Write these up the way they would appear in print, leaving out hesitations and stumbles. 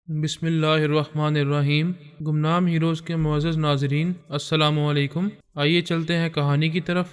بسم اللہ الرحمن الرحیم۔ گمنام ہیروز کے معزز ناظرین، السلام علیکم۔ آئیے چلتے ہیں کہانی کی طرف۔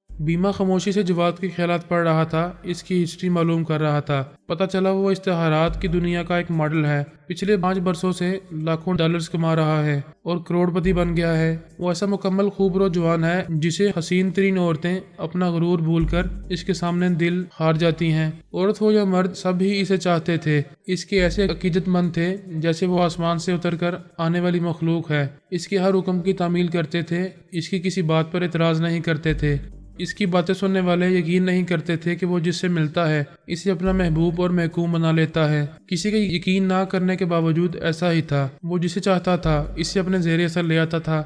بیما خاموشی سے جواد کے خیالات پڑھ رہا تھا، اس کی ہسٹری معلوم کر رہا تھا۔ پتہ چلا وہ اشتہارات کی دنیا کا ایک ماڈل ہے، پچھلے 5 برسوں سے لاکھوں ڈالرز کما رہا ہے اور کروڑ پتی بن گیا ہے۔ وہ ایسا مکمل خوبرو جوان ہے جسے حسین ترین عورتیں اپنا غرور بھول کر اس کے سامنے دل ہار جاتی ہیں۔ عورت ہو یا مرد، سب ہی اسے چاہتے تھے۔ اس کے ایسے عقیدت مند تھے جیسے وہ آسمان سے اتر کر آنے والی مخلوق ہے۔ اس کے ہر حکم کی تعمیل کرتے تھے، اس کی کسی بات پر اعتراض نہیں کرتے تھے۔ اس کی باتیں سننے والے یقین نہیں کرتے تھے کہ وہ جس سے ملتا ہے اسے اپنا محبوب اور محکوم بنا لیتا ہے۔ کسی کا یقین نہ کرنے کے باوجود ایسا ہی تھا، وہ جسے چاہتا تھا اسے اپنے زیر اثر لے آتا تھا۔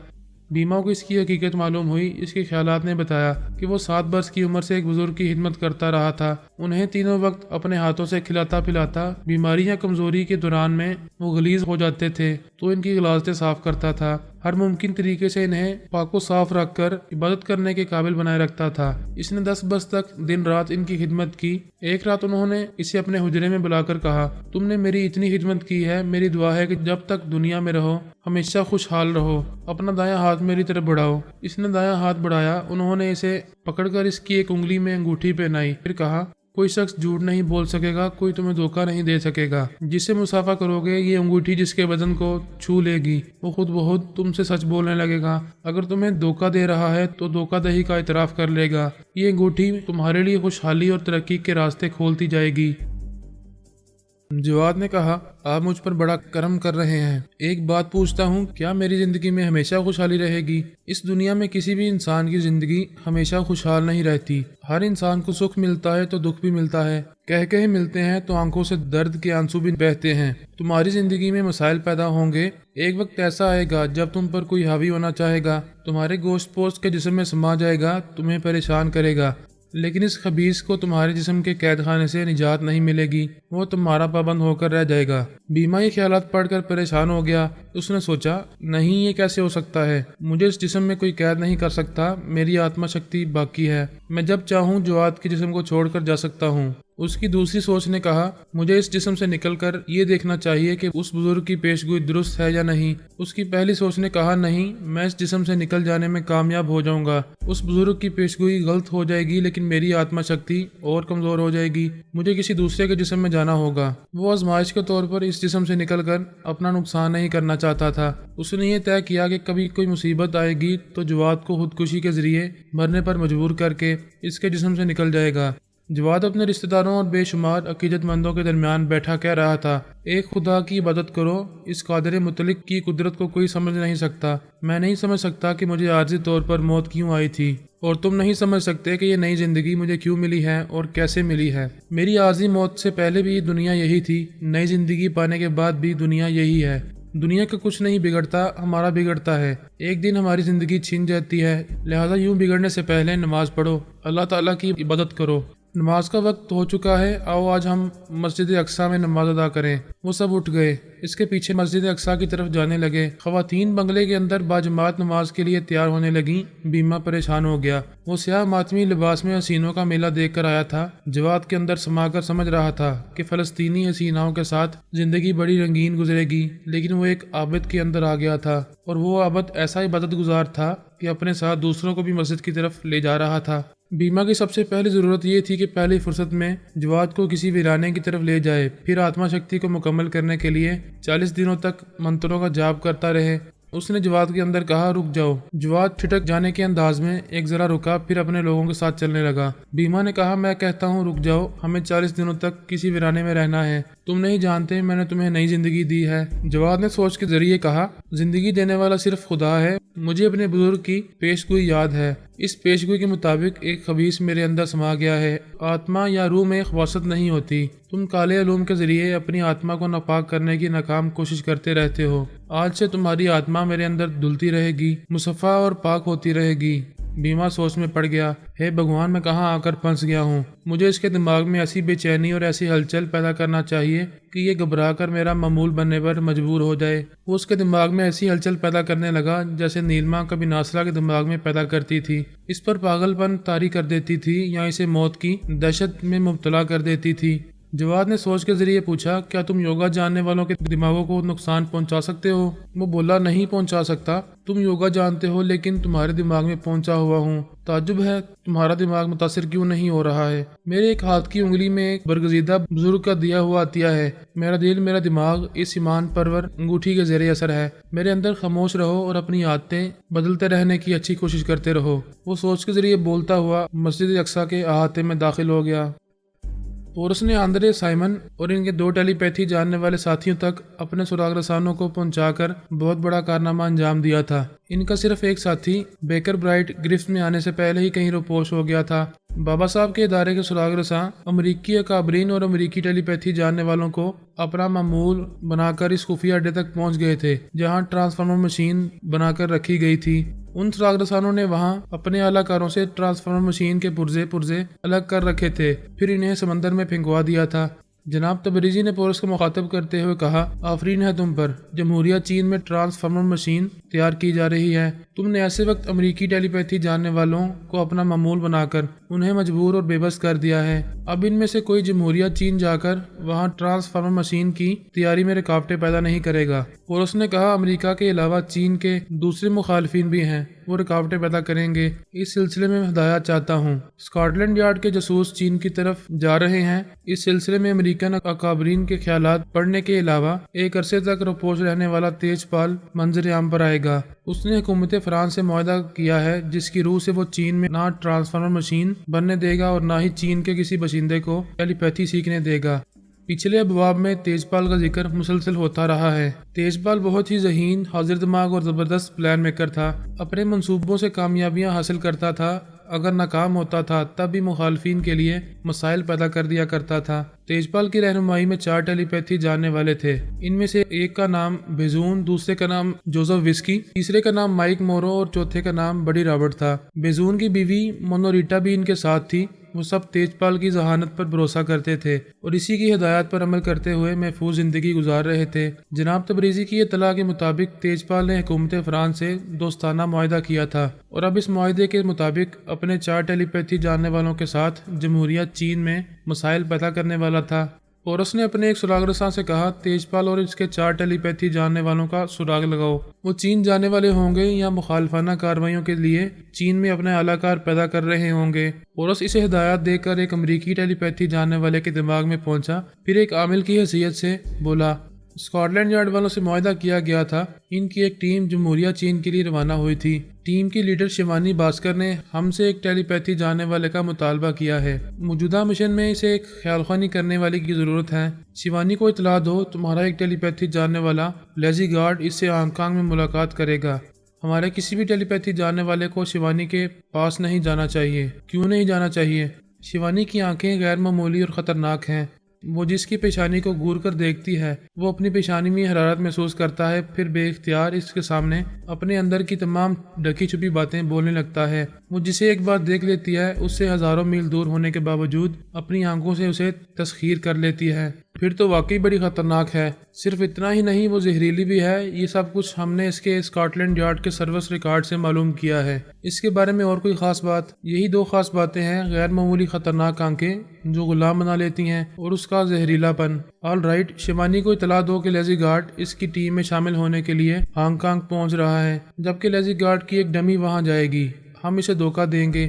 بیما کو اس کی حقیقت معلوم ہوئی۔ اس کے خیالات نے بتایا کہ وہ 7 برس کی عمر سے ایک بزرگ کی خدمت کرتا رہا تھا، انہیں تینوں وقت اپنے ہاتھوں سے کھلاتا پلاتا۔ بیماری یا کمزوری کے دوران میں وہ غلیظ ہو جاتے تھے تو ان کی غلاظتیں صاف کرتا تھا، ہر ممکن طریقے سے انہیں پاک و صاف رکھ کر عبادت کرنے کے قابل بنائے رکھتا تھا۔ اس نے 10 برس تک دن رات ان کی خدمت کی۔ ایک رات انہوں نے اسے اپنے حجرے میں بلا کر کہا، تم نے میری اتنی خدمت کی ہے، میری دعا ہے کہ جب تک دنیا میں رہو ہمیشہ خوشحال رہو، اپنا دایاں ہاتھ میری طرف بڑھاؤ۔ اس نے دایاں ہاتھ بڑھایا، انہوں نے اسے پکڑ کر اس کی ایک انگلی میں انگوٹھی پہنائی، پھر کہا، کوئی شخص جھوٹ نہیں بول سکے گا، کوئی تمہیں دھوکہ نہیں دے سکے گا۔ جس سے مصافحہ کرو گے، یہ انگوٹھی جس کے بدن کو چھو لے گی، وہ خود بخود تم سے سچ بولنے لگے گا۔ اگر تمہیں دھوکہ دے رہا ہے تو دھوکہ دہی کا اعتراف کر لے گا۔ یہ انگوٹھی تمہارے لیے خوشحالی اور ترقی کے راستے کھولتی جائے گی۔ جواد نے کہا، آپ مجھ پر بڑا کرم کر رہے ہیں۔ ایک بات پوچھتا ہوں، کیا میری زندگی میں ہمیشہ خوشحالی رہے گی؟ اس دنیا میں کسی بھی انسان کی زندگی ہمیشہ خوشحال نہیں رہتی۔ ہر انسان کو سکھ ملتا ہے تو دکھ بھی ملتا ہے، کہہ ملتے ہیں تو آنکھوں سے درد کے آنسو بھی بہتے ہیں۔ تمہاری زندگی میں مسائل پیدا ہوں گے، ایک وقت ایسا آئے گا جب تم پر کوئی حاوی ہونا چاہے گا، تمہارے گوشت پوست کے جسم میں سما جائے گا، تمہیں پریشان کرے گا، لیکن اس خبیث کو تمہارے جسم کے قید خانے سے نجات نہیں ملے گی، وہ تمہارا پابند ہو کر رہ جائے گا۔ بیما یہ خیالات پڑھ کر پریشان ہو گیا۔ اس نے سوچا، نہیں، یہ کیسے ہو سکتا ہے؟ مجھے اس جسم میں کوئی قید نہیں کر سکتا، میری آتما شکتی باقی ہے، میں جب چاہوں جواد کے جسم کو چھوڑ کر جا سکتا ہوں۔ اس کی دوسری سوچ نے کہا، مجھے اس جسم سے نکل کر یہ دیکھنا چاہیے کہ اس بزرگ کی پیشگوئی درست ہے یا نہیں۔ اس کی پہلی سوچ نے کہا، نہیں، میں اس جسم سے نکل جانے میں کامیاب ہو جاؤں گا، اس بزرگ کی پیشگوئی غلط ہو جائے گی لیکن میری آتما شکتی اور کمزور ہو جائے گی، مجھے کسی دوسرے کے جسم میں جانا ہوگا۔ وہ آزمائش کے طور پر اس جسم سے نکل کر اپنا نقصان نہیں کرنا چاہتا تھا۔ اس نے یہ طے کیا کہ کبھی کوئی مصیبت آئے گی تو جواد کو خودکشی کے ذریعے مرنے پر مجبور کر کے اس کے جسم سے نکل جائے گا۔ جواد اپنے رشتہ داروں اور بے شمار عقیدت مندوں کے درمیان بیٹھا کہہ رہا تھا، ایک خدا کی عبادت کرو، اس قادر مطلق کی قدرت کو کوئی سمجھ نہیں سکتا۔ میں نہیں سمجھ سکتا کہ مجھے عارضی طور پر موت کیوں آئی تھی، اور تم نہیں سمجھ سکتے کہ یہ نئی زندگی مجھے کیوں ملی ہے اور کیسے ملی ہے۔ میری عارضی موت سے پہلے بھی دنیا یہی تھی، نئی زندگی پانے کے بعد بھی دنیا یہی ہے۔ دنیا کا کچھ نہیں بگڑتا، ہمارا بگڑتا ہے۔ ایک دن ہماری زندگی چھن جاتی ہے، لہذا یوں بگڑنے سے پہلے نماز پڑھو، اللہ تعالیٰ کی عبادت کرو۔ نماز کا وقت ہو چکا ہے، آؤ آج ہم مسجد اقصیٰ میں نماز ادا کریں۔ وہ سب اٹھ گئے، اس کے پیچھے مسجد اقصیٰ کی طرف جانے لگے۔ خواتین بنگلے کے اندر باجماعت نماز کے لیے تیار ہونے لگیں۔ بیما پریشان ہو گیا، وہ سیاہ ماتمی لباس میں حسینوں کا میلہ دیکھ کر آیا تھا۔ جواد کے اندر سما کر سمجھ رہا تھا کہ فلسطینی حسیناؤں کے ساتھ زندگی بڑی رنگین گزرے گی، لیکن وہ ایک عابد کے اندر آ گیا تھا، اور وہ عابد ایسا عبادت گزار تھا کہ اپنے ساتھ دوسروں کو بھی مسجد کی طرف لے جا رہا تھا۔ بیما کی سب سے پہلی ضرورت یہ تھی کہ پہلی فرصت میں جواد کو کسی ویرانے کی طرف لے جائے، پھر آتما شکتی کو مکمل کرنے کے لیے 40 دنوں تک منتروں کا جاپ کرتا رہے۔ اس نے جواد کے اندر کہا، رک جاؤ۔ جواد ٹھٹک جانے کے انداز میں ایک ذرا رکا، پھر اپنے لوگوں کے ساتھ چلنے لگا۔ بیما نے کہا، میں کہتا ہوں رک جاؤ، ہمیں 40 دنوں تک کسی ویرانے میں رہنا ہے، تم نہیں جانتے میں نے تمہیں نئی زندگی دی ہے۔ جواد نے سوچ کے ذریعے کہا، زندگی دینے والا صرف خدا ہے، مجھے اپنے بزرگ کی پیشگوئی یاد ہے، اس پیشگوئی کے مطابق ایک خبیث میرے اندر سما گیا ہے۔ آتما یا روح میں خواصت نہیں ہوتی، تم کالے علوم کے ذریعے اپنی آتما کو ناپاک کرنے کی ناکام کوشش کرتے رہتے ہو۔ آج سے تمہاری آتما میرے اندر دھلتی رہے گی، مصفا اور پاک ہوتی رہے گی۔ بیما سوچ میں پڑ گیا، ہے بھگوان، میں کہاں آ کر پھنس گیا ہوں؟ مجھے اس کے دماغ میں ایسی بے چینی اور ایسی ہلچل پیدا کرنا چاہیے کہ یہ گھبرا کر میرا معمول بننے پر مجبور ہو جائے۔ وہ اس کے دماغ میں ایسی ہلچل پیدا کرنے لگا جیسے نیلما کبھی ناسرا کے دماغ میں پیدا کرتی تھی، اس پر پاگل پن طاری کر دیتی تھی یا اسے موت کی دہشت میں مبتلا کر دیتی تھی۔ جواد نے سوچ کے ذریعے پوچھا، کیا تم یوگا جاننے والوں کے دماغوں کو نقصان پہنچا سکتے ہو؟ وہ بولا، نہیں پہنچا سکتا۔ تم یوگا جانتے ہو لیکن تمہارے دماغ میں پہنچا ہوا ہوں۔ تعجب ہے تمہارا دماغ متاثر کیوں نہیں ہو رہا ہے؟ میرے ایک ہاتھ کی انگلی میں ایک برگزیدہ بزرگ کا دیا ہوا عطیہ ہے۔ میرا دل، میرا دماغ اس ایمان پرور انگوٹھی کے زیر اثر ہے۔ میرے اندر خاموش رہو اور اپنی عادتیں بدلتے رہنے کی اچھی کوشش کرتے رہو۔ وہ سوچ کے ذریعے بولتا ہوا مسجد اقصیٰ کے احاطے میں داخل ہو گیا۔ پورس نے آندرے سائمن اور ان کے 2 ٹیلی پیتھی جاننے والے ساتھیوں تک اپنے سراغ رسانوں کو پہنچا کر بہت بڑا کارنامہ انجام دیا تھا۔ ان کا صرف ایک ساتھی بیکر برائٹ گرفت میں آنے سے پہلے ہی کہیں روپوش ہو گیا تھا۔ بابا صاحب کے ادارے کے سراغ رساں امریکی اکابرین اور امریکی ٹیلی پیتھی جاننے والوں کو اپنا معمول بنا کر اس خفیہ اڈے تک پہنچ گئے تھے جہاں ٹرانسفارمر مشین بنا کر رکھی گئی تھی۔ ان سراغ رسانوں نے وہاں اپنے اعلیٰ کاروں سے ٹرانسفارمر مشین کے پرزے الگ کر رکھے تھے، پھر انہیں سمندر میں پھینکوا دیا تھا۔ جناب تبریزی نے پورس کو مخاطب کرتے ہوئے کہا، آفرین ہے تم پر، جمہوریہ چین میں ٹرانسفارمر مشین تیار کی جا رہی ہے۔ تم نے ایسے وقت امریکی ٹیلی پیتھی جاننے والوں کو اپنا معمول بنا کر انہیں مجبور اور بے بس کر دیا ہے۔ اب ان میں سے کوئی جمہوریہ چین جا کر وہاں ٹرانسفارمر مشین کی تیاری میں رکاوٹیں پیدا نہیں کرے گا۔ پورس نے کہا، امریکہ کے علاوہ چین کے دوسرے مخالفین بھی ہیں، وہ رکاوٹیں پیدا کریں گے۔ اس سلسلے میں ہدایات چاہتا ہوں۔ اسکاٹ لینڈ یارڈ کے جاسوس چین کی طرف جا رہے ہیں۔ اس سلسلے میں امریکن اکابرین کے خیالات پڑھنے کے علاوہ ایک عرصے تک روپوش رہنے والا تیج پال منظر عام پر آئے گا۔ اس نے حکومت فرانس سے معاہدہ کیا ہے جس کی روح سے وہ چین میں نہ ٹرانسفارمر مشین بننے دے گا اور نہ ہی چین کے کسی باشندے کو ٹیلی پیتھی سیکھنے دے گا۔ پچھلے ابواب میں تیج پال کا ذکر مسلسل ہوتا رہا ہے۔ تیج پال بہت ہی ذہین، حاضر دماغ اور زبردست پلان میکر تھا۔ اپنے منصوبوں سے کامیابیاں حاصل کرتا تھا، اگر ناکام ہوتا تھا تب بھی مخالفین کے لیے مسائل پیدا کر دیا کرتا تھا۔ تیج پال کی رہنمائی میں 4 ٹیلی پیتھی جاننے والے تھے۔ ان میں سے ایک کا نام بیزون، دوسرے کا نام جوزف وسکی، تیسرے کا نام مائک مورو اور چوتھے کا نام بڈی رابرٹ تھا۔ بیزون کی بیوی مونوریٹا بھی ان کے ساتھ تھی۔ وہ سب تیج پال کی ذہانت پر بھروسہ کرتے تھے اور اسی کی ہدایات پر عمل کرتے ہوئے محفوظ زندگی گزار رہے تھے۔ جناب تبریزی کی اطلاع کے مطابق تیج پال نے حکومت فرانس سے دوستانہ معاہدہ کیا تھا اور اب اس معاہدے کے مطابق اپنے 4 ٹیلی پیتھی جاننے والوں کے ساتھ جمہوریہ چین میں مسائل پیدا کرنے والا تھا۔ پورس نے اپنے ایک سراغ رساں سے کہا، تیج پال اور اس کے 4 ٹیلی پیتھی جاننے والوں کا سراغ لگاؤ۔ وہ چین جانے والے ہوں گے یا مخالفانہ کارروائیوں کے لیے چین میں اپنے اعلی کار پیدا کر رہے ہوں گے۔ پورس اسے ہدایات دے کر ایک امریکی ٹیلی پیتھی جاننے والے کے دماغ میں پہنچا، پھر ایک عامل کی حیثیت سے بولا، اسکاٹ لینڈ یارڈ والوں سے معاہدہ کیا گیا تھا۔ ان کی ایک ٹیم جمہوریہ چین کے لیے روانہ ہوئی تھی۔ ٹیم کی لیڈر شیوانی بھاسکر نے ہم سے ایک ٹیلی پیتھی جاننے والے کا مطالبہ کیا ہے۔ موجودہ مشن میں اسے ایک خیال خوانی کرنے والے کی ضرورت ہے۔ شیوانی کو اطلاع دو تمہارا ایک ٹیلی پیتھی جاننے والا لیزی گارڈ اس سے ہانگ کانگ میں ملاقات کرے گا۔ ہمارے کسی بھی ٹیلی پیتھی جاننے والے کو شیوانی کے پاس نہیں جانا چاہیے۔ کیوں نہیں جانا چاہیے؟ شیوانی کی آنکھیں غیر معمولی اور خطرناک ہیں۔ وہ جس کی پیشانی کو گور کر دیکھتی ہے وہ اپنی پیشانی میں حرارت محسوس کرتا ہے، پھر بے اختیار اس کے سامنے اپنے اندر کی تمام ڈھکی چھپی باتیں بولنے لگتا ہے۔ وہ جسے ایک بار دیکھ لیتی ہے اس سے ہزاروں میل دور ہونے کے باوجود اپنی آنکھوں سے اسے تسخیر کر لیتی ہے۔ پھر تو واقعی بڑی خطرناک ہے۔ صرف اتنا ہی نہیں، وہ زہریلی بھی ہے۔ یہ سب کچھ ہم نے اس کے اسکاٹ لینڈ یارڈ کے سروس ریکارڈ سے معلوم کیا ہے۔ اس کے بارے میں اور کوئی خاص بات؟ یہی 2 خاص باتیں ہیں، غیر معمولی خطرناک آنکھیں جو غلام بنا لیتی ہیں اور اس کا زہریلا پن۔ آل رائٹ، شیوانی کو اطلاع دو کہ لیزی گارڈ اس کی ٹیم میں شامل ہونے کے لیے ہانگ کانگ پہنچ رہا ہے، جبکہ لیزی گارڈ کی ایک ڈمی وہاں جائے گی۔ ہم اسے دھوکہ دیں گے۔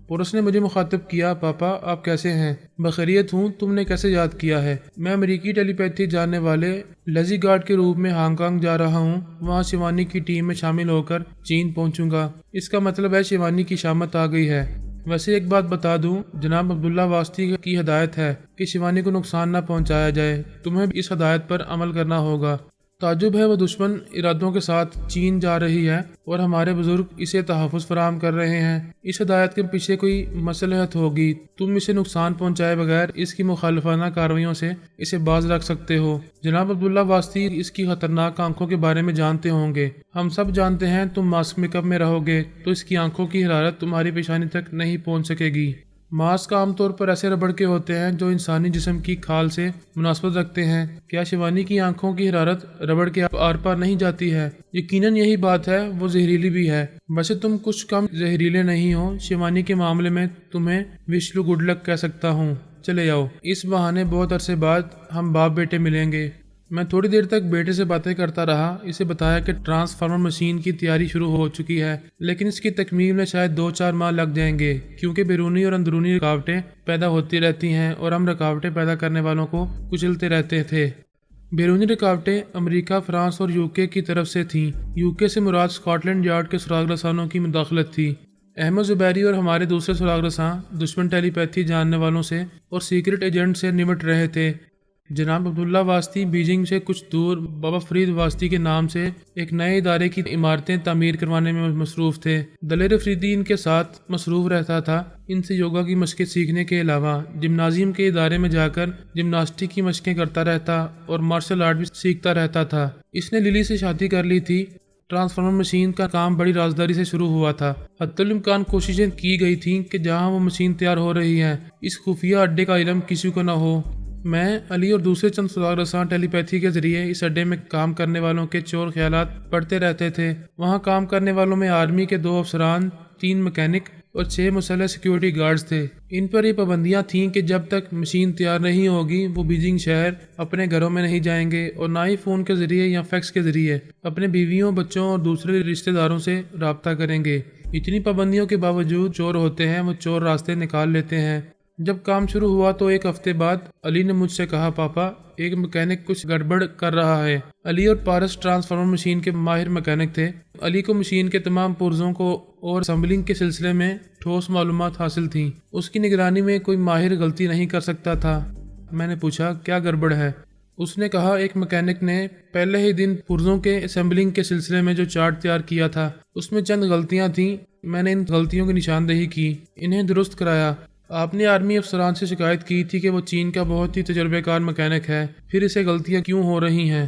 پورس نے مجھے مخاطب کیا، پاپا آپ کیسے ہیں؟ بخیریت ہوں۔ تم نے کیسے یاد کیا ہے؟ میں امریکی ٹیلی پیتھی جاننے والے لیزی گارڈ کے روپ میں ہانگ کانگ جا رہا ہوں۔ وہاں شیوانی کی ٹیم میں شامل ہو کر چین پہنچوں گا۔ اس کا مطلب ہے شیوانی کی شامت آ گئی ہے۔ ویسے ایک بات بتا دوں، جناب عبداللہ واسطی کی ہدایت ہے کہ شیوانی کو نقصان نہ پہنچایا جائے۔ تمہیں بھی اس ہدایت پر عمل کرنا ہوگا۔ تعجب ہے وہ دشمن ارادوں کے ساتھ چین جا رہی ہے اور ہمارے بزرگ اسے تحفظ فراہم کر رہے ہیں۔ اس ہدایت کے پیچھے کوئی مصلحت ہوگی۔ تم اسے نقصان پہنچائے بغیر اس کی مخالفانہ کارروائیوں سے اسے باز رکھ سکتے ہو۔ جناب عبداللہ واسطی اس کی خطرناک آنکھوں کے بارے میں جانتے ہوں گے۔ ہم سب جانتے ہیں تم ماسک میک اپ میں رہو گے تو اس کی آنکھوں کی حرارت تمہاری پیشانی تک نہیں پہنچ سکے گی۔ ماسک عام طور پر ایسے ربڑ کے ہوتے ہیں جو انسانی جسم کی کھال سے مناسبت رکھتے ہیں۔ کیا شیوانی کی آنکھوں کی حرارت ربڑ کے آر پار نہیں جاتی ہے؟ یقیناً یہی بات ہے، وہ زہریلی بھی ہے۔ ویسے تم کچھ کم زہریلے نہیں ہو۔ شیوانی کے معاملے میں تمہیں وش یو گڈ لک کہہ سکتا ہوں۔ چلے آؤ، اس بہانے بہت عرصے بعد ہم باپ بیٹے ملیں گے۔ میں تھوڑی دیر تک بیٹے سے باتیں کرتا رہا، اسے بتایا کہ ٹرانسفارمر مشین کی تیاری شروع ہو چکی ہے، لیکن اس کی تکمیل میں شاید 2-4 ماہ لگ جائیں گے، کیونکہ بیرونی اور اندرونی رکاوٹیں پیدا ہوتی رہتی ہیں اور ہم رکاوٹیں پیدا کرنے والوں کو کچلتے رہتے تھے۔ بیرونی رکاوٹیں امریکہ، فرانس اور یوکے کی طرف سے تھیں۔ یوکے سے مراد اسکاٹ لینڈ یارڈ کے سراغ رسانوں کی مداخلت تھی۔ احمد زبیری اور ہمارے دوسرے سراغ رساں دشمن ٹیلی پیتھی جاننے والوں سے اور سیکرٹ ایجنٹ سے نمٹ رہے تھے۔ جناب عبداللہ واسطی بیجنگ سے کچھ دور بابا فرید واسطی کے نام سے ایک نئے ادارے کی عمارتیں تعمیر کروانے میں مصروف تھے۔ دلیر افریدی ان کے ساتھ مصروف رہتا تھا۔ ان سے یوگا کی مشقیں سیکھنے کے علاوہ جمنازیم کے ادارے میں جا کر جمناسٹک کی مشقیں کرتا رہتا اور مارشل آرٹ بھی سیکھتا رہتا تھا۔ اس نے للی سے شادی کر لی تھی۔ ٹرانسفارمر مشین کا کام بڑی رازداری سے شروع ہوا تھا۔ حتی الامکان کوششیں کی گئی تھیں کہ جہاں وہ مشین تیار ہو رہی ہے اس خفیہ اڈے کا علم کسی کو نہ ہو۔ میں، علی اور دوسرے چند سراغ رساں ٹیلی پیتھی کے ذریعے اس اڈے میں کام کرنے والوں کے چور خیالات پڑھتے رہتے تھے۔ وہاں کام کرنے والوں میں آرمی کے 2 افسران، 3 مکینک اور 6 مسلح سیکیورٹی گارڈز تھے۔ ان پر یہ پابندیاں تھیں کہ جب تک مشین تیار نہیں ہوگی وہ بیجنگ شہر اپنے گھروں میں نہیں جائیں گے اور نہ ہی فون کے ذریعے یا فیکس کے ذریعے اپنے بیویوں، بچوں اور دوسرے رشتہ داروں سے رابطہ کریں گے۔ اتنی پابندیوں کے باوجود چور ہوتے ہیں، وہ چور راستے نکال لیتے ہیں۔ جب کام شروع ہوا تو 1 ہفتے بعد علی نے مجھ سے کہا، پاپا ایک مکینک کچھ گڑبڑ کر رہا ہے۔ علی اور پارس ٹرانسفارمر مشین کے ماہر مکینک تھے۔ علی کو مشین کے تمام پرزوں کو اور اسمبلنگ کے سلسلے میں ٹھوس معلومات حاصل تھیں۔ اس کی نگرانی میں کوئی ماہر غلطی نہیں کر سکتا تھا۔ میں نے پوچھا، کیا گڑبڑ ہے؟ اس نے کہا، ایک مکینک نے پہلے ہی دن پرزوں کے اسمبلنگ کے سلسلے میں جو چارٹ تیار کیا تھا اس میں چند غلطیاں تھیں۔ میں نے ان غلطیوں کی نشاندہی کی، انہیں درست کرایا۔ آپ نے آرمی افسران سے شکایت کی تھی کہ وہ چین کا بہت ہی تجربہ کار مکینک ہے، پھر اسے غلطیاں کیوں ہو رہی ہیں؟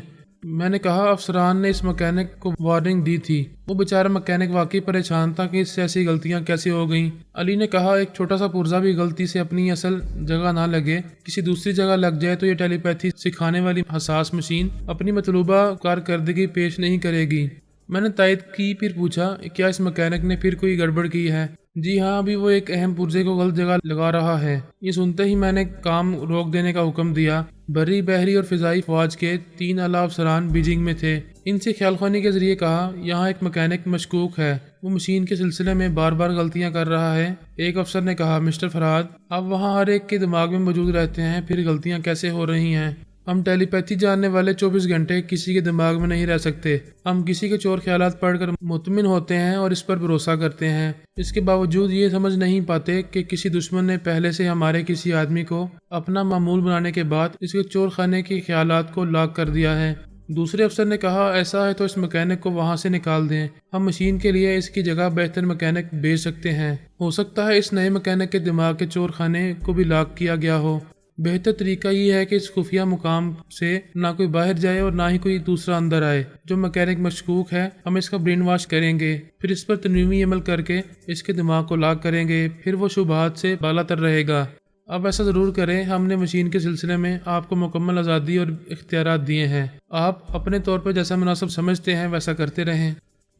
میں نے کہا، افسران نے اس مکینک کو وارننگ دی تھی۔ وہ بیچارہ مکینک واقعی پریشان تھا کہ اس سے ایسی غلطیاں کیسے ہو گئیں۔ علی نے کہا، ایک چھوٹا سا پرزہ بھی غلطی سے اپنی اصل جگہ نہ لگے، کسی دوسری جگہ لگ جائے تو یہ ٹیلی پیتھی سکھانے والی حساس مشین اپنی مطلوبہ کارکردگی پیش نہیں کرے گی۔ میں نے تائید کی، پھر پوچھا، کیا اس مکینک نے پھر کوئی گڑبڑ کی ہے؟ جی ہاں، ابھی وہ ایک اہم پرزے کو غلط جگہ لگا رہا ہے۔ یہ سنتے ہی میں نے کام روک دینے کا حکم دیا۔ بری، بحری اور فضائی فوج کے 3 اعلیٰ افسران بیجنگ میں تھے۔ ان سے خیال خوانی کے ذریعے کہا، یہاں ایک مکینک مشکوک ہے، وہ مشین کے سلسلے میں بار بار غلطیاں کر رہا ہے۔ ایک افسر نے کہا، مسٹر فرہاد، آپ وہاں ہر ایک کے دماغ میں موجود رہتے ہیں، پھر غلطیاں کیسے ہو رہی ہیں؟ ہم ٹیلی پیتھی جاننے والے 24 گھنٹے کسی کے دماغ میں نہیں رہ سکتے۔ ہم کسی کے چور خیالات پڑھ کر مطمئن ہوتے ہیں اور اس پر بھروسہ کرتے ہیں۔ اس کے باوجود یہ سمجھ نہیں پاتے کہ کسی دشمن نے پہلے سے ہمارے کسی آدمی کو اپنا معمول بنانے کے بعد اس کے چور خانے کے خیالات کو لاک کر دیا ہے۔ دوسرے افسر نے کہا، ایسا ہے تو اس مکینک کو وہاں سے نکال دیں، ہم مشین کے لیے اس کی جگہ بہتر مکینک بھیج سکتے ہیں۔ ہو سکتا ہے اس نئے مکینک کے دماغ کے چور خانے کو بھی لاک کیا گیا ہو۔ بہتر طریقہ یہ ہے کہ اس خفیہ مقام سے نہ کوئی باہر جائے اور نہ ہی کوئی دوسرا اندر آئے۔ جو مکینک مشکوک ہے ہم اس کا برین واش کریں گے، پھر اس پر تنویمی عمل کر کے اس کے دماغ کو لاک کریں گے، پھر وہ شبہات سے بالا تر رہے گا۔ اب ایسا ضرور کریں، ہم نے مشین کے سلسلے میں آپ کو مکمل آزادی اور اختیارات دیے ہیں، آپ اپنے طور پر جیسا مناسب سمجھتے ہیں ویسا کرتے رہیں۔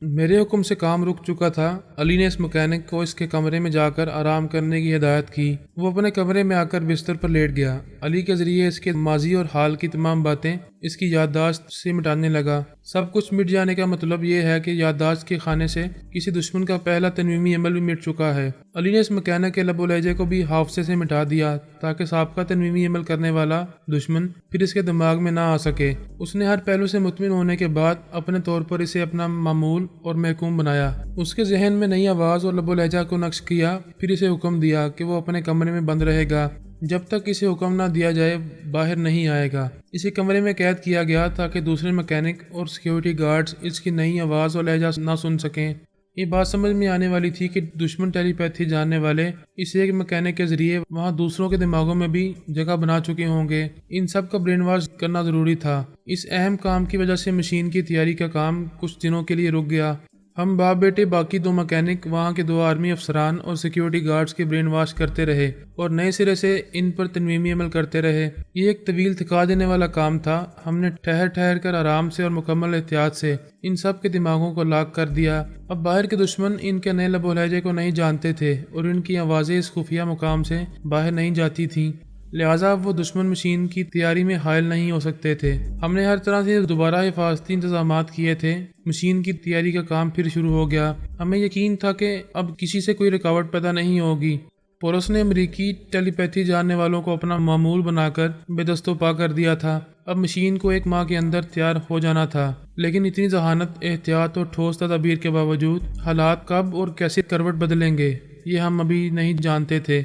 میرے حکم سے کام رک چکا تھا۔ علی نے اس مکینک کو اس کے کمرے میں جا کر آرام کرنے کی ہدایت کی۔ وہ اپنے کمرے میں آ کر بستر پر لیٹ گیا۔ علی کے ذریعے اس کے ماضی اور حال کی تمام باتیں اس کی یادداشت سے مٹانے لگا۔ سب کچھ مٹ جانے کا مطلب یہ ہے کہ یادداشت کے خانے سے کسی دشمن کا پہلا تنویمی عمل بھی مٹ چکا ہے۔ علی نے اس مکینک کے لب و لہجے کو بھی حافظے سے مٹا دیا تاکہ سابقہ تنویمی عمل کرنے والا دشمن پھر اس کے دماغ میں نہ آ سکے۔ اس نے ہر پہلو سے مطمئن ہونے کے بعد اپنے طور پر اسے اپنا معمول اور محکوم بنایا۔ اس کے ذہن میں نئی آواز اور لب و لہجہ کو نقش کیا، پھر اسے حکم دیا کہ وہ اپنے کمرے میں بند رہے گا۔ جب تک اسے حکم نہ دیا جائے باہر نہیں آئے گا۔ اسے کمرے میں قید کیا گیا تاکہ دوسرے مکینک اور سیکیورٹی گارڈز اس کی نئی آواز اور لہجہ نہ سن سکیں۔ یہ بات سمجھ میں آنے والی تھی کہ دشمن ٹیلی پیتھی جاننے والے اس ایک مکینک کے ذریعے وہاں دوسروں کے دماغوں میں بھی جگہ بنا چکے ہوں گے۔ ان سب کا برین واش کرنا ضروری تھا۔ اس اہم کام کی وجہ سے مشین کی تیاری کا کام کچھ دنوں کے لیے رک گیا۔ ہم باپ بیٹے باقی 2 مکینک، وہاں کے 2 آرمی افسران اور سیکیورٹی گارڈز کے برین واش کرتے رہے اور نئے سرے سے ان پر تنویمی عمل کرتے رہے۔ یہ ایک طویل تھکا دینے والا کام تھا۔ ہم نے ٹھہر کر آرام سے اور مکمل احتیاط سے ان سب کے دماغوں کو لاک کر دیا۔ اب باہر کے دشمن ان کے نئے لب و لہجے کو نہیں جانتے تھے اور ان کی آوازیں اس خفیہ مقام سے باہر نہیں جاتی تھیں۔ لہٰذا وہ دشمن مشین کی تیاری میں حائل نہیں ہو سکتے تھے۔ ہم نے ہر طرح سے دوبارہ حفاظتی انتظامات کیے تھے۔ مشین کی تیاری کا کام پھر شروع ہو گیا۔ ہمیں یقین تھا کہ اب کسی سے کوئی رکاوٹ پیدا نہیں ہوگی۔ پولس نے امریکی ٹیلی پیتھی جاننے والوں کو اپنا معمول بنا کر بے دست و پا کر دیا تھا۔ اب مشین کو 1 ماہ کے اندر تیار ہو جانا تھا، لیکن اتنی ذہانت، احتیاط اور ٹھوس تدابیر کے باوجود حالات کب اور کیسے کروٹ بدلیں گے یہ ہم ابھی نہیں جانتے تھے۔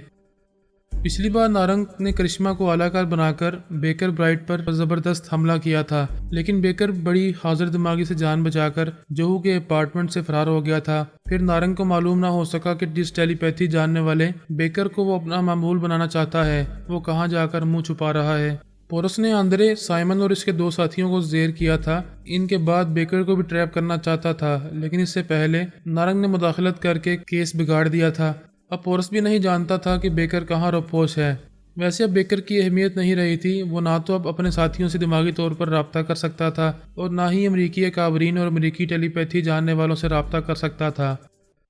پچھلی بار نارنگ نے کرشمہ کو اعلیٰ کار بنا کر بیکر برائٹ پر زبردست حملہ کیا تھا، لیکن بیکر بڑی حاضر دماغی سے جان بچا کر جوہو کے اپارٹمنٹ سے فرار ہو گیا تھا۔ پھر نارنگ کو معلوم نہ ہو سکا کہ جس ٹیلی پیتھی جاننے والے بیکر کو وہ اپنا معمول بنانا چاہتا ہے وہ کہاں جا کر منہ چھپا رہا ہے۔ پولس نے آندرے، سائمن اور اس کے 2 ساتھیوں کو زیر کیا تھا۔ ان کے بعد بیکر کو بھی ٹریپ کرنا چاہتا تھا، لیکن اس سے پہلے نارنگ نے مداخلت کر کے کیس بگاڑ دیا تھا۔ اب پولس بھی نہیں جانتا تھا کہ بیکر کہاں روپوش ہے۔ ویسے اب بیکر کی اہمیت نہیں رہی تھی۔ وہ نہ تو اب اپنے ساتھیوں سے دماغی طور پر رابطہ کر سکتا تھا اور نہ ہی امریکی اکابرین اور امریکی ٹیلی پیتھی جاننے والوں سے رابطہ کر سکتا تھا۔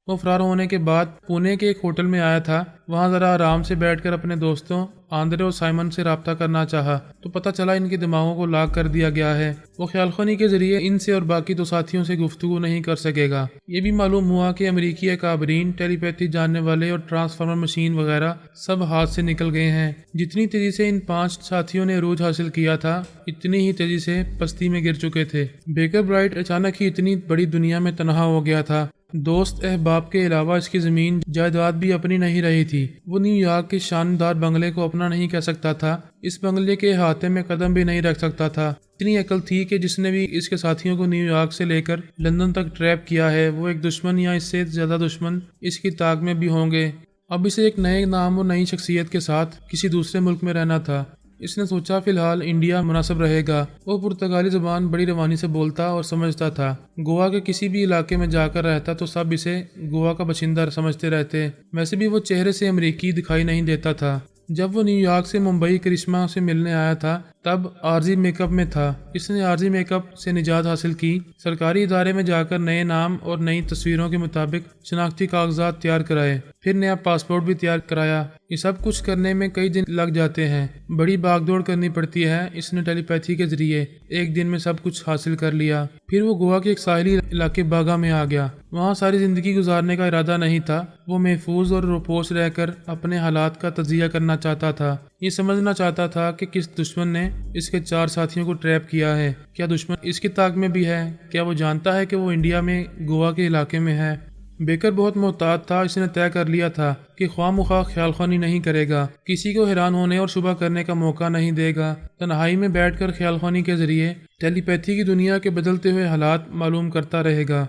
وہ فرار ہونے کے بعد پونے کے ایک ہوٹل میں آیا تھا۔ وہاں ذرا آرام سے بیٹھ کر اپنے دوستوں آندرے اور سائمن سے رابطہ کرنا چاہا تو پتہ چلا ان کے دماغوں کو لاک کر دیا گیا ہے۔ وہ خیال خوانی کے ذریعے ان سے اور باقی 2 ساتھیوں سے گفتگو نہیں کر سکے گا۔ یہ بھی معلوم ہوا کہ امریکی اکابرین، ٹیلی پیتھی جاننے والے اور ٹرانسفارمر مشین وغیرہ سب ہاتھ سے نکل گئے ہیں۔ جتنی تیزی سے ان 5 ساتھیوں نے عروج حاصل کیا تھا، اتنی ہی تیزی سے پستی میں گر چکے تھے۔ بیکر برائٹ اچانک ہی اتنی بڑی دنیا میں تنہا ہو گیا تھا۔ دوست احباب کے علاوہ اس کی زمین جائیداد بھی اپنی نہیں رہی تھی۔ وہ نیو یارک کے شاندار بنگلے کو اپنا نہیں کہہ سکتا تھا۔ اس بنگلے کے احاطے میں قدم بھی نہیں رکھ سکتا تھا۔ اتنی عقل تھی کہ جس نے بھی اس کے ساتھیوں کو نیو یارک سے لے کر لندن تک ٹریپ کیا ہے، وہ ایک دشمن یا اس سے زیادہ دشمن اس کی طاق میں بھی ہوں گے۔ اب اسے ایک نئے نام اور نئی شخصیت کے ساتھ کسی دوسرے ملک میں رہنا تھا۔ اس نے سوچا فی الحال انڈیا مناسب رہے گا۔ وہ پرتگالی زبان بڑی روانی سے بولتا اور سمجھتا تھا۔ گوا کے کسی بھی علاقے میں جا کر رہتا تو سب اسے گوا کا باشندہ سمجھتے رہتے۔ ویسے بھی وہ چہرے سے امریکی دکھائی نہیں دیتا تھا۔ جب وہ نیو یارک سے ممبئی کرشمہ سے ملنے آیا تھا تب عارضی میک اپ میں تھا۔ اس نے عارضی میک اپ سے نجات حاصل کی، سرکاری ادارے میں جا کر نئے نام اور نئی تصویروں کے مطابق شناختی کاغذات تیار کرائے، پھر نیا پاسپورٹ بھی تیار کرایا۔ یہ سب کچھ کرنے میں کئی دن لگ جاتے ہیں، بڑی بھاگ دوڑ کرنی پڑتی ہے۔ اس نے ٹیلی پیتھی کے ذریعے ایک دن میں سب کچھ حاصل کر لیا۔ پھر وہ گوا کے ایک ساحلی علاقے باگا میں آ گیا۔ وہاں ساری زندگی گزارنے کا ارادہ نہیں تھا۔ وہ محفوظ اور روپوش رہ کر اپنے حالات کا تجزیہ کرنا چاہتا تھا۔ یہ سمجھنا چاہتا تھا کہ کس دشمن نے اس کے 4 ساتھیوں کو ٹریپ کیا ہے۔ کیا دشمن اس کی طاق میں بھی ہے؟ کیا وہ جانتا ہے کہ وہ انڈیا میں گوا کے علاقے میں ہے؟ بیکر بہت محتاط تھا۔ اس نے طے کر لیا تھا کہ خواہ مخواہ خیال خوانی نہیں کرے گا، کسی کو حیران ہونے اور شبہ کرنے کا موقع نہیں دے گا۔ تنہائی میں بیٹھ کر خیال خوانی کے ذریعے ٹیلی پیتھی کی دنیا کے بدلتے ہوئے حالات معلوم کرتا رہے گا۔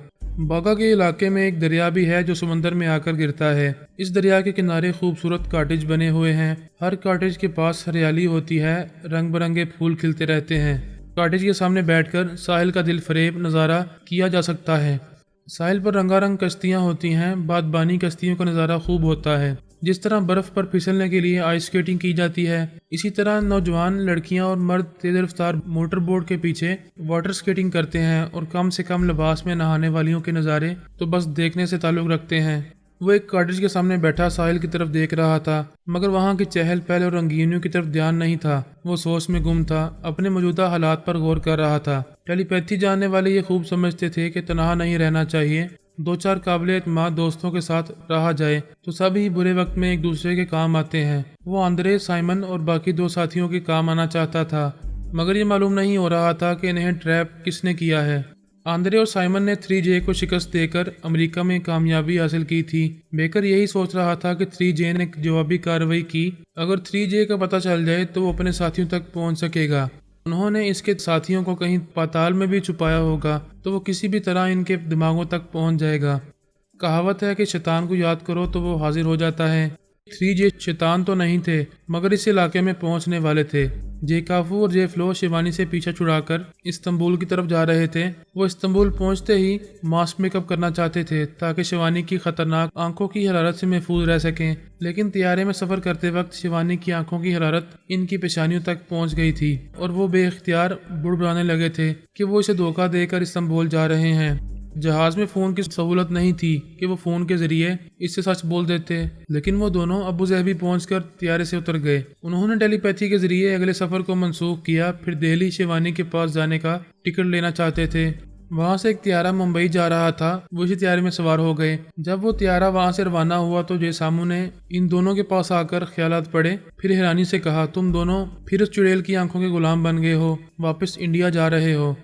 باگا کے علاقے میں ایک دریا بھی ہے جو سمندر میں آ کر گرتا ہے۔ اس دریا کے کنارے خوبصورت کاٹیج بنے ہوئے ہیں۔ ہر کاٹیج کے پاس ہریالی ہوتی ہے، رنگ برنگے پھول کھلتے رہتے ہیں۔ کاٹیج کے سامنے بیٹھ کر ساحل کا دل فریب نظارہ کیا جا سکتا ہے۔ ساحل پر رنگا رنگ کشتیاں ہوتی ہیں۔ بادبانی کشتیوں کا نظارہ خوب ہوتا ہے۔ جس طرح برف پر پھسلنے کے لیے آئس سکیٹنگ کی جاتی ہے، اسی طرح نوجوان لڑکیاں اور مرد تیز رفتار موٹر بوٹ کے پیچھے واٹر سکیٹنگ کرتے ہیں اور کم سے کم لباس میں نہانے والیوں کے نظارے تو بس دیکھنے سے تعلق رکھتے ہیں۔ وہ ایک کاٹیج کے سامنے بیٹھا ساحل کی طرف دیکھ رہا تھا، مگر وہاں کی چہل پہل اور رنگینیوں کی طرف دھیان نہیں تھا۔ وہ سوچ میں گم تھا، اپنے موجودہ حالات پر غور کر رہا تھا۔ ٹیلی پیتھی جاننے والے یہ خوب سمجھتے تھے کہ تنہا نہیں رہنا چاہیے۔ 2-4 قابل اعتماد دوستوں کے ساتھ رہا جائے تو سب ہی برے وقت میں ایک دوسرے کے کام آتے ہیں۔ وہ آندرے، سائمن اور باقی 2 ساتھیوں کے کام آنا چاہتا تھا، مگر یہ معلوم نہیں ہو رہا تھا کہ انہیں ٹریپ کس نے کیا ہے۔ آندرے اور سائمن نے 3J کو شکست دے کر امریکہ میں کامیابی حاصل کی تھی۔ بیکر یہی سوچ رہا تھا کہ 3J نے جوابی کارروائی کی۔ اگر 3J کا پتہ چل جائے تو وہ اپنے ساتھیوں تک پہنچ سکے گا۔ انہوں نے اس کے ساتھیوں کو کہیں پاتال میں بھی چھپایا ہوگا تو وہ کسی بھی طرح ان کے دماغوں تک پہنچ جائے گا۔ کہاوت ہے کہ شیطان کو یاد کرو تو وہ حاضر ہو جاتا ہے۔ 3J شیطان تو نہیں تھے، مگر اس علاقے میں پہنچنے والے تھے۔ جے کافو اور جے فلو شیوانی سے پیچھا چھڑا کر استنبول کی طرف جا رہے تھے۔ وہ استنبول پہنچتے ہی ماسک میک اپ کرنا چاہتے تھے تاکہ شیوانی کی خطرناک آنکھوں کی حرارت سے محفوظ رہ سکیں، لیکن طیارے میں سفر کرتے وقت شیوانی کی آنکھوں کی حرارت ان کی پیشانیوں تک پہنچ گئی تھی اور وہ بے اختیار بڑبڑانے لگے تھے کہ وہ اسے دھوکہ دے کر استنبول جا رہے ہیں۔ جہاز میں فون کی سہولت نہیں تھی کہ وہ فون کے ذریعے اس سے سچ بول دیتے، لیکن وہ دونوں ابو ظہبی پہنچ کر طیارے سے اتر گئے۔ انہوں نے ٹیلی پیتھی کے ذریعے اگلے سفر کو منسوخ کیا، پھر دہلی شیوانی کے پاس جانے کا ٹکٹ لینا چاہتے تھے۔ وہاں سے ایک طیارہ ممبئی جا رہا تھا، وہ اسی طیارے میں سوار ہو گئے۔ جب وہ طیارہ وہاں سے روانہ ہوا تو جے سامو نے ان دونوں کے پاس آ کر خیالات پڑھے، پھر حیرانی سے کہا، تم دونوں پھر اس چڑیل کی آنکھوں کے غلام بن گئے ہو، واپس انڈیا جا رہے ہو۔